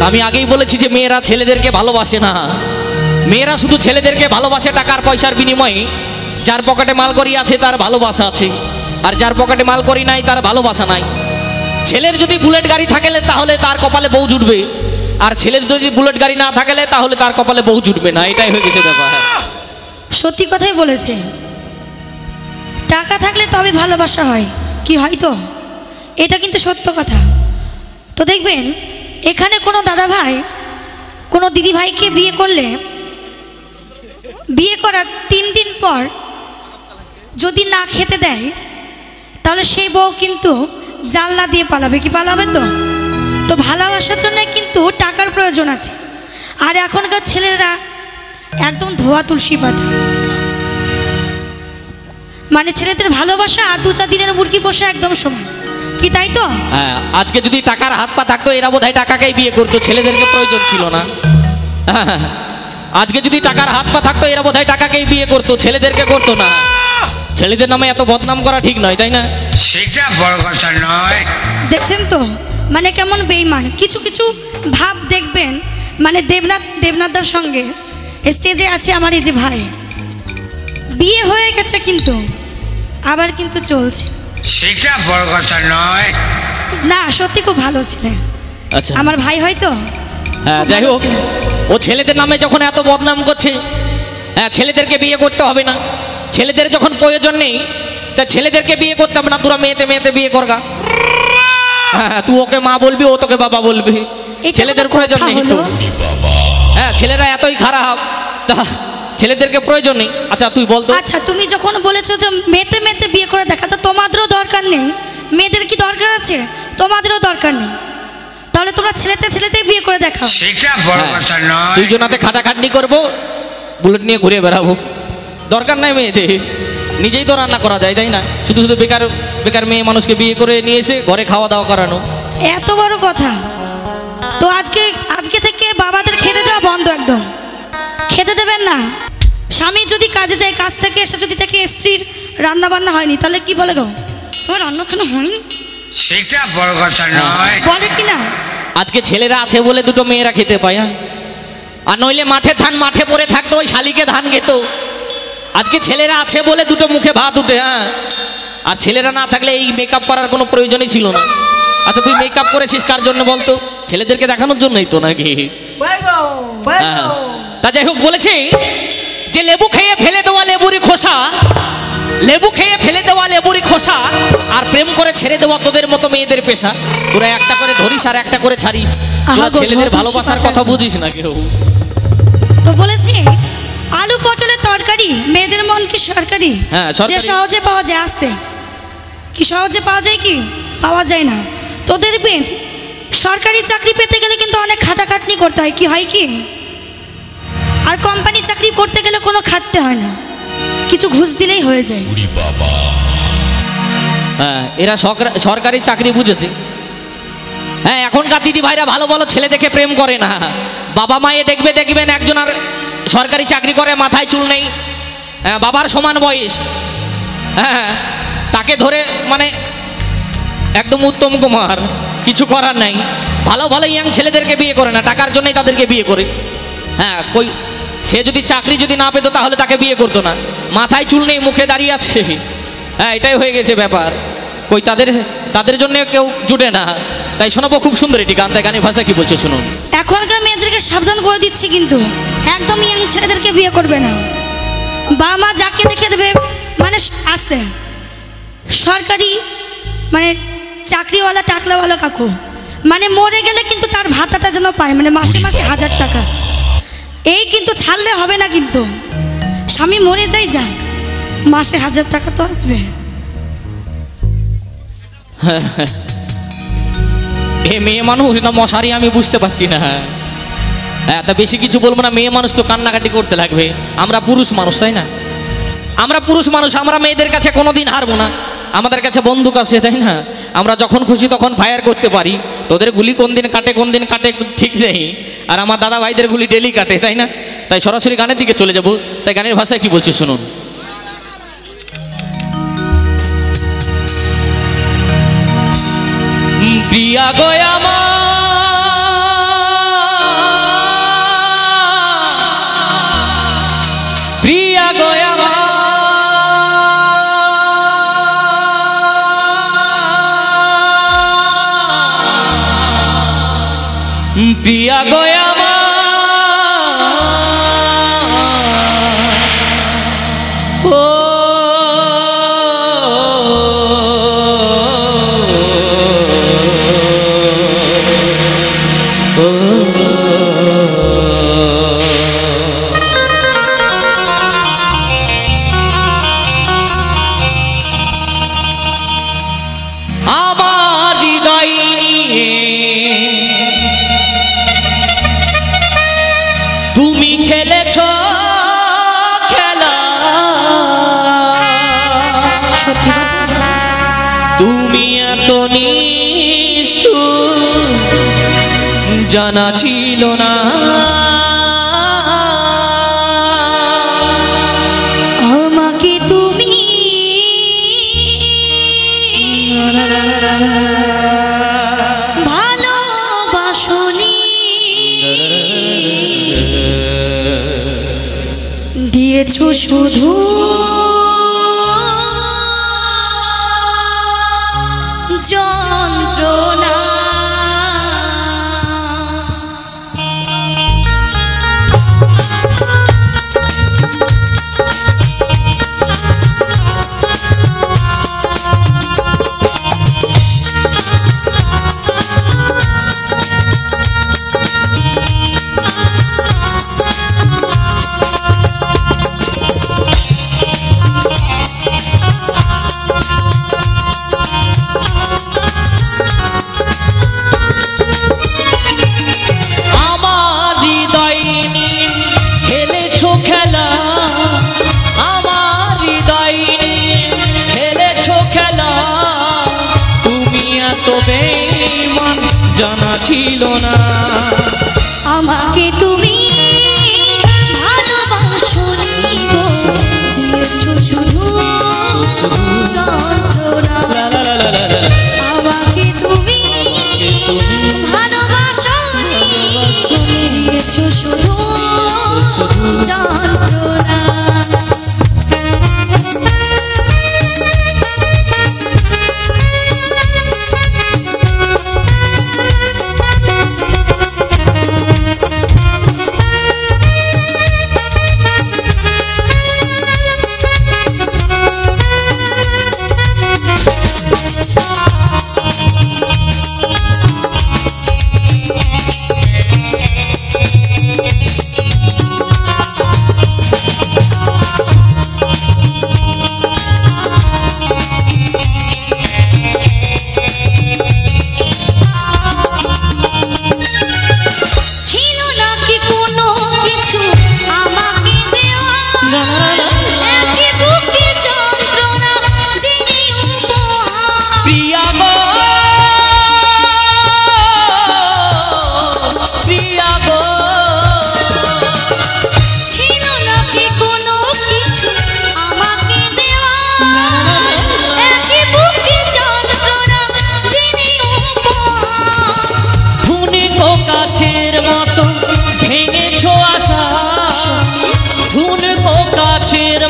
আমি আগেই বলেছি যে মেয়েরা ছেলেদেরকে ভালোবাসে না, মেয়েরা শুধু ছেলেদেরকে ভালোবাসে টাকার পয়সার বিনিময়ে। যার পকেটে মালকড়ি আছে তার ভালোবাসা আছে, আর যার পকেটে মালকড়ি নাই তার ভালোবাসা নাই। ছেলের যদি বুলেট গাড়ি থাকলে তাহলে তার কপালে বউ জুটবে, আর ছেলের যদি বুলেট গাড়ি না থাকলে তাহলে তার কপালে বউ জুটবে না। এটাই হয়ে গেছে ব্যাপার। সত্যি কথাই বলেছে, টাকা থাকলে তবে ভালোবাসা হয়, কি হয়তো এটা কিন্তু সত্য কথা। তো দেখবেন এখানে কোনো দাদা ভাই কোনো দিদি ভাইকে বিয়ে করলে, বিয়ে করার 3 দিন পর যদি না খেতে দেয় তাহলে সেই বউ কিন্তু জানলা দিয়ে পালাবে। কি পালাবে? তো ভালোবাসার জন্য কিন্তু টাকার প্রয়োজন আছে। আর এখনকার ছেলেরা একদম ধোয়া তুলসী পাতা, মানে ছেলেদের ভালোবাসা আর 2-4 দিনের মুরগি পোষা একদম সমান, কি তাই তো? হ্যাঁ, আজকে যদি টাকার হাত পা থাকতো এরা বোধহয় টাকাকেই বিয়ে করতো, ছেলেদেরকে প্রয়োজন ছিল না। আজকে যদি টাকার হাত পা থাকতো এরা বোধহয় টাকাকেই বিয়ে করতো, ছেলেদেরকে করতো না। ছেলেদের নামে এত বদনাম করা ঠিক নয়, তাই না? সেটা বড় কথা নয়। দেখছেন তো মানে কেমন বেঈমান কিছু কিছু ভাব দেখবেন। মানে দেবনাথদার সঙ্গে স্টেজে আছে আমার এই যে ভাই, বিয়ে হয়ে গেছে কিন্তু আবার কিন্তু চলছে। সেটা বড় কথা নয়। না সত্যি খুব ভালো ছিলেন। আচ্ছা, আমার ভাই হয়তো। হ্যাঁ, যাই হোক, ও ছেলেদের নামে যখন এত বদনাম করছে, হ্যাঁ ছেলেদেরকে বিয়ে করতে হবে না। ছেলেদের যখন প্রয়োজন নেই তা ছেলেদেরকে বিয়ে করতে হবে না। তোরা মেয়েতে বিয়ে করগা। হ্যাঁ, তুই ওকে মা বলবি, ও তোকে বাবা বলবি। ছেলেদের প্রয়োজন নেই তো। হ্যাঁ, ছেলেরা এতই খারাপ, তা ছেলেদেরকে প্রয়োজন নেই। আচ্ছা তুই বলতো। আচ্ছা তুমি যখন বলেছো যে মেয়েতে বিয়ে করে দেখা, তো তোমাদেরও দরকার নেই। মেয়েদের কি দরকার আছে? তোমাদেরও দরকার নেই। তাহলে তোমরা ছেলেতে বিয়ে করে দেখাও। সেটা বড় কথা নয়। দুইজনাতে খাটাখাটনি করবো, বুলেট নিয়ে ঘুরে বেড়াবো। দরকার নাই মেয়েদের, নিজেই তো রান্না করা যায়, তাই না? শুধু শুধু বেকার বেকার মেয়ে মানুষকে বিয়ে করে নিয়ে এসে ঘরে খাওয়া দাওয়া করানো। এত বড় কথা। তো আজকে থেকে বাবাদের খেতে দেওয়া বন্ধ, একদম খেতে দেবেন না। স্বামী যদি কাজে যায়, কাজ থেকে এসে যদি থেকে স্ত্রীর রান্না বান্না হয়নি তাহলে কি বলে গো, তোমার রান্না কেন হয়নি? সেটা বড় কথা নয়। বলে কি না? আজকে ছেলেরা আছে বলে দুটো মেয়েরা খেতে পায়, আর নইলে মাঠে ধান মাঠে পড়ে থাকতো, ওই শালিকে ধান খেত। আজকে ছেলেরা আছে বলে দুটো মুখে ভাত উঠে। হ্যাঁ, আর ছেলেরা না থাকলে এই মেকআপ করার কোনো প্রয়োজনই ছিল না। আচ্ছা তুই মেকআপ করেছিস কার জন্য বলতো? ছেলেদেরকে দেখানোর জন্যই তো নাকি? হ্যাঁ, তা যাই হোক, বলেছি যে লেবু খেয়ে ফেলে দেওয়া লেবুরি খোসা, লেবু খেয়ে ফেলে দেওয়া লেবুরি খোসা, আর প্রেম করে ছেড়ে দেওয়া তোদের মতো মেয়েদের পেশা। তোরা একটা করে ধরিস আর একটা করে ছাড়িস। তোরা ছেলেদের ভালোবাসার কথা বুঝিস না কেউ। তো বলেছি আলু পটলের তরকারি, মেয়েদের মন কি সরকারি? হ্যাঁ, যে সহজে পাওয়া যায়, আসতে কি সহজে পাওয়া যায়? কি পাওয়া যায় না। তোদের বেন সরকারি চাকরি পেতে গেলে কিন্তু অনেক খাটাখাটনি করতে হয়, কি হয় কি? আর কোম্পানি চাকরি করতে গেলে কোনো খাটতে হয় না, কিছু ঘুষ দিলেই হয়ে যায়। হ্যাঁ, এরা সরকারি চাকরি বুঝেছে। হ্যাঁ, এখনকার দিদি ভাইরা ভালো ভালো ছেলে দেখে প্রেম করে না। বাবা মায়ে দেখবেন একজন আর সরকারি চাকরি করে, মাথায় চুল নেই, বাবার সমান বয়স, হ্যাঁ তাকে ধরে মানে একদম উত্তম কুমার, কিছু করার নাই। ভালো ভালো ইয়াং ছেলেদেরকে বিয়ে করে না, টাকার জন্যই তাদেরকে বিয়ে করে। হ্যাঁ, কই সে যদি চাকরি যদি না পেতো তাহলে তাকে বিয়ে করতো না। মাথায় চুল নেই, মুখে দাঁড়িয়ে আছে। হ্যাঁ, এটাই হয়ে গেছে ব্যাপার। কই তাদের জন্য কেউ জুটে না। তাই শোনাবো খুব সুন্দর একটি গান। তাই গানের ভাষা কি বলছে শুনুন। এখনকার মেয়েদেরকে সাবধান করে দিচ্ছি কিন্তু একদম ইয়াং ছেলেদেরকে বিয়ে করবে না। বাবা মা যাকে দেখে দেবে, মানে আসতে সরকারি মানে চাকরিওয়ালা টাকলাওয়ালা কাকু, মানে মরে গেলে কিন্তু তার ভাতাটা যেন পায়, মানে মাসে মাসে 1000 টাকা। এই কিন্তু ছাড়লে হবে না, কিন্তু স্বামী মরে যাই যাক, মাসে 1000 টাকা তো আসবে। এ মেয়ে মানুষ না মশারি, আমি বুঝতে পারছি না। হ্যাঁ, তা বেশি কিছু বলবো না। মেয়ে মানুষ তো কান্নাকাটি করতে লাগবে। আমরা পুরুষ মানুষ, তাই না? আমরা পুরুষ মানুষ, আমরা মেয়েদের কাছে কোনোদিন হারবো না। আমাদের কাছে বন্দুক আছে, তাই না? আমরা যখন খুশি তখন ফায়ার করতে পারি। তোদের গুলি কোন দিন কাটে ঠিক নেই, আর আমার দাদা ভাইদের গুলি ডেলি কাটে, তাই না? তাই সরাসরি গানের দিকে চলে যাব। তাই গানের ভাষায় কি বলছে শুনুন। প্রিয়া গো আমার প্রিয়া গয়ামা ও আমার হৃদয় তুমি খেলেছ খেলা, সত্যি কথা। তুমি এত নিষ্ঠুর জানা ছিল না। আমাকে তুমি ভালোবাসনি, দিয়েছো শুধু যন্ত্রণা। জানা ছিল না। আমাকে তুমি ভালোবাসনি গো, দিয়েছো শুধু যন্ত্রণা। আমাকে তুমি ভালোবাসনি, দিয়েছো শুধু যন্ত্রণা।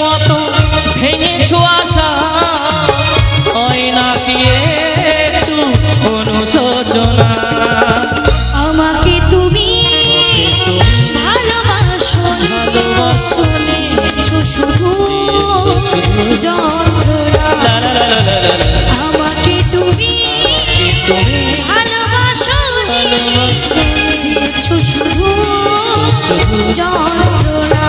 মতো ভেঙেছো আশা, হয় নাকি একটু অনুশোচনা। আমাকে তুমি ভালোবাসনি, শুধু যন্ত্রণা। আমাকে তুমি ভালোবাসনি, দিয়েছো শুধু যন্ত্রণা।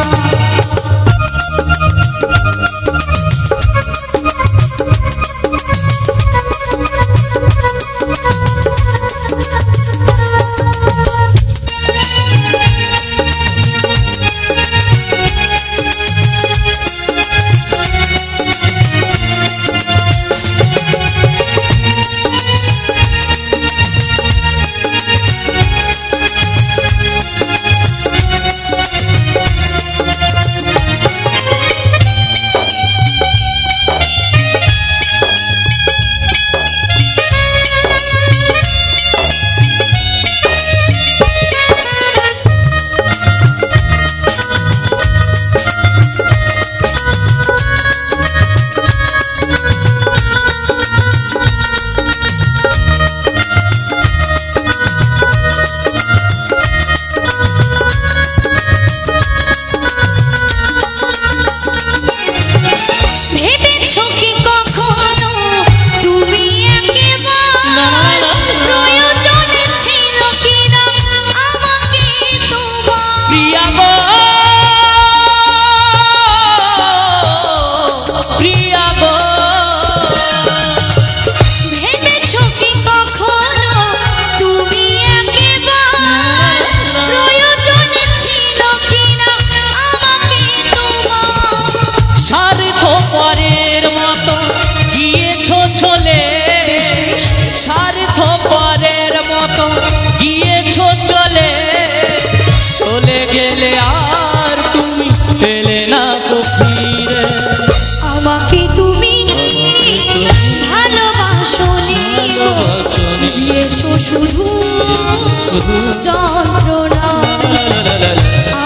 যন্ত্রণা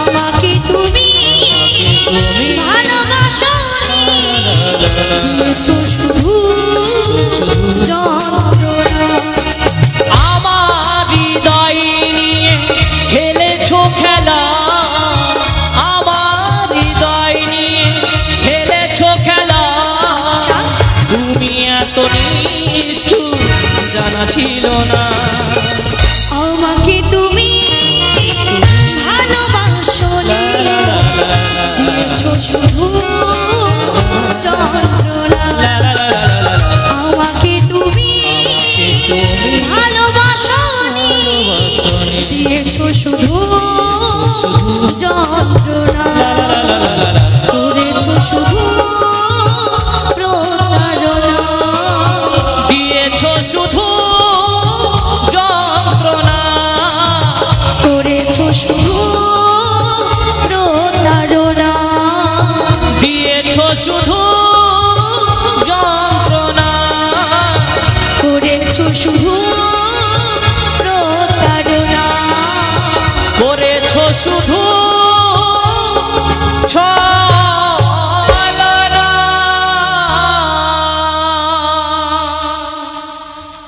আমাকে তুমি ভালোবাসনি দিয়েছো শুধু যন্ত্রণা আমার হৃদয় নিয়ে খেলেছো খেলা, আমার হৃদয় নিয়ে খেলেছো খেলা। তুমি এত নিষ্ঠুর জানা ছিল না। আমাকে তুমি ভালোবাসনি দিয়েছো শুধু যন্ত্রণা আমাকে তুমি ভালোবাসনি দিয়েছো শুধু যন্ত্রণা করেছো শুধু প্রতারণা দিয়েছো শুধু যন্ত্রণা, করেছো শুধু প্রতারণা দিয়েছো শুধু যন্ত্রণা, করেছো শুধু প্রতারণা করেছো শুধু